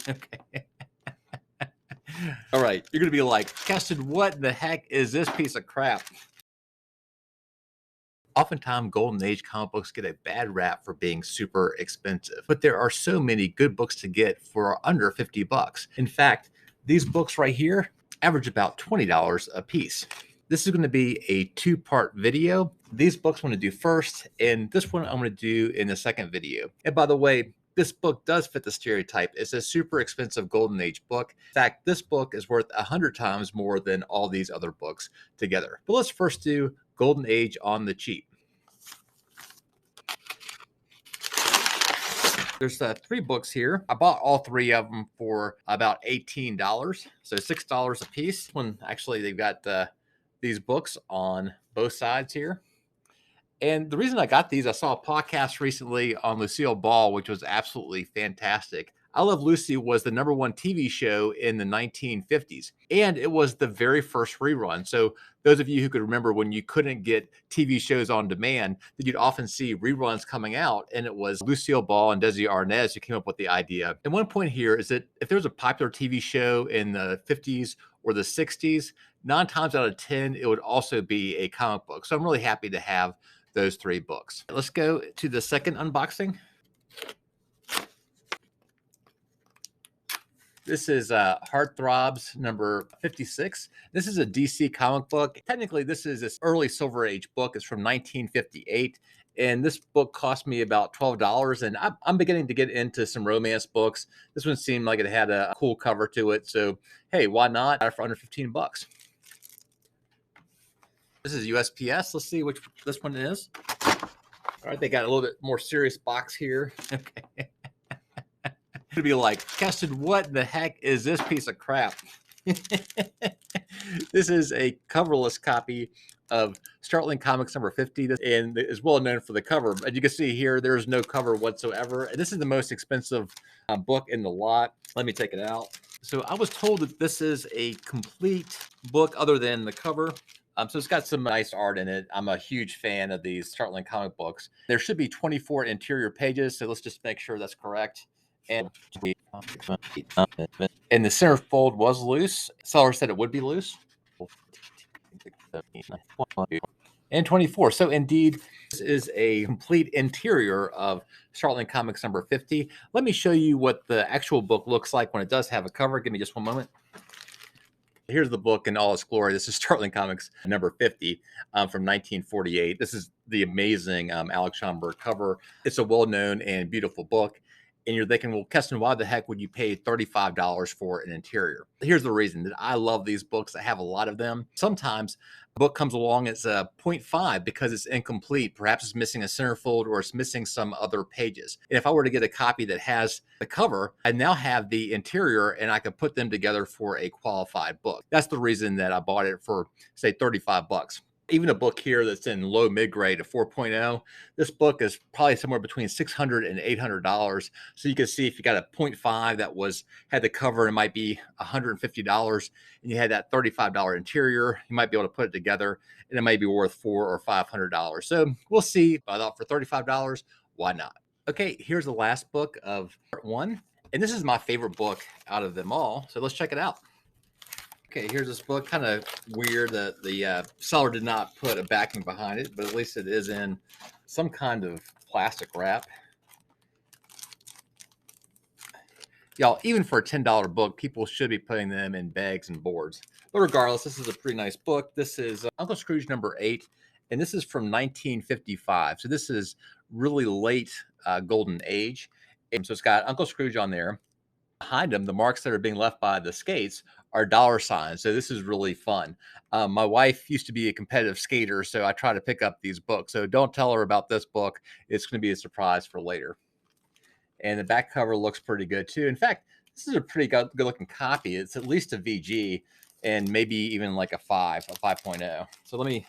Okay. All right. You're going to be like, Keston, what the heck is this piece of crap? Oftentimes, Golden Age comic books get a bad rap for being super expensive, but there are so many good books to get for under 50 bucks. In fact, these books right here average about $20 a piece. This is going to be a two-part video. These books I'm going to do first, and this one I'm going to do in the second video. And by the way, this book does fit the stereotype. It's a super expensive Golden Age book. In fact, this book is worth 100 times more than all these other books together. But let's first do Golden Age on the cheap. There's 3 books here. I bought all 3 of them for about $18, so $6 a piece. One actually, they've got these books on both sides here. And the reason I got these, I saw a podcast recently on Lucille Ball, which was absolutely fantastic. I Love Lucy was the #1 TV show in the 1950s, and it was the very first rerun. So those of you who could remember when you couldn't get TV shows on demand, that you'd often see reruns coming out, and it was Lucille Ball and Desi Arnaz who came up with the idea. And one point here is that if there was a popular TV show in the 50s or the 60s, 9 times out of 10, it would also be a comic book. So I'm really happy to have those 3 books. Let's go to the second unboxing. This is Heartthrobs number 56. This is a DC comic book. Technically, this is this early Silver Age book. It's from 1958. And this book cost me about $12. And I'm beginning to get into some romance books. This one seemed like it had a cool cover to it. So, hey, why not? Got it for under 15 bucks. This is USPS. Let's see which this one is. All right, they got a little bit more serious box here. Okay. To be like, Keston, what the heck is this piece of crap? This is a coverless copy of Startling Comics number 50 and is well known for the cover. As you can see here, there's no cover whatsoever. And this is the most expensive book in the lot. Let me take it out. So I was told that this is a complete book other than the cover. So it's got some nice art in it. I'm a huge fan of these Startling comic books. There should be 24 interior pages, so let's just make sure that's correct. And the centerfold was loose. Seller said it would be loose. And 24. So indeed, this is a complete interior of Startling Comics number 50. Let me show you what the actual book looks like when it does have a cover. Give me just one moment. Here's the book in all its glory. This is Startling Comics number 50 from 1948. This is the amazing Alex Schomburg cover. It's a well-known and beautiful book. And you're thinking, well, Keston, why the heck would you pay $35 for an interior? Here's the reason that I love these books. I have a lot of them. Sometimes a book comes along, it's a 0.5 because it's incomplete. Perhaps it's missing a centerfold or it's missing some other pages. And if I were to get a copy that has the cover, I now have the interior and I could put them together for a qualified book. That's the reason that I bought it for, say, 35 bucks. Even a book here that's in low mid-grade, a 4.0, this book is probably somewhere between $600 and $800. So you can see if you got a 0.5 that had the cover, it might be $150, and you had that $35 interior, you might be able to put it together, and it might be worth $400 or $500. So we'll see. I thought for $35, why not? Okay, here's the last book of part 1, and this is my favorite book out of them all. So let's check it out. Okay, here's this book. Kind of weird that the seller did not put a backing behind it, but at least it is in some kind of plastic wrap. Y'all, even for a $10 book, people should be putting them in bags and boards. But regardless, this is a pretty nice book. This is Uncle Scrooge number 8, and this is from 1955. So this is really late Golden Age. And so it's got Uncle Scrooge on there. Behind them, the marks that are being left by the skates are dollar signs. So this is really fun. My wife used to be a competitive skater, so I try to pick up these books. So don't tell her about this book. It's going to be a surprise for later. And the back cover looks pretty good too. In fact, this is a pretty good looking copy. It's at least a VG and maybe even like a 5.0. So let me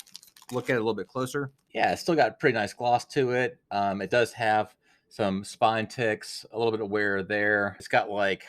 look at it a little bit closer. Yeah, it's still got pretty nice gloss to it. It does have some spine ticks, a little bit of wear there. It's got like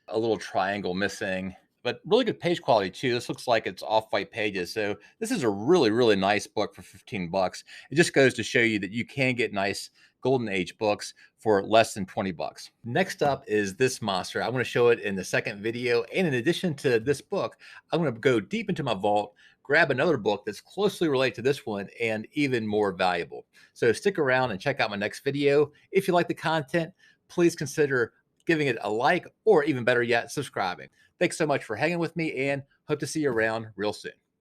a little triangle missing, but really good page quality too. This looks like it's off-white pages. So this is a really, really nice book for 15 bucks. It just goes to show you that you can get nice Golden Age books for less than 20 bucks. Next up is this monster. I'm going to show it in the second video. And in addition to this book, I'm going to go deep into my vault, grab another book that's closely related to this one and even more valuable. So stick around and check out my next video. If you like the content, please consider giving it a like, or even better yet, subscribing. Thanks so much for hanging with me, and hope to see you around real soon.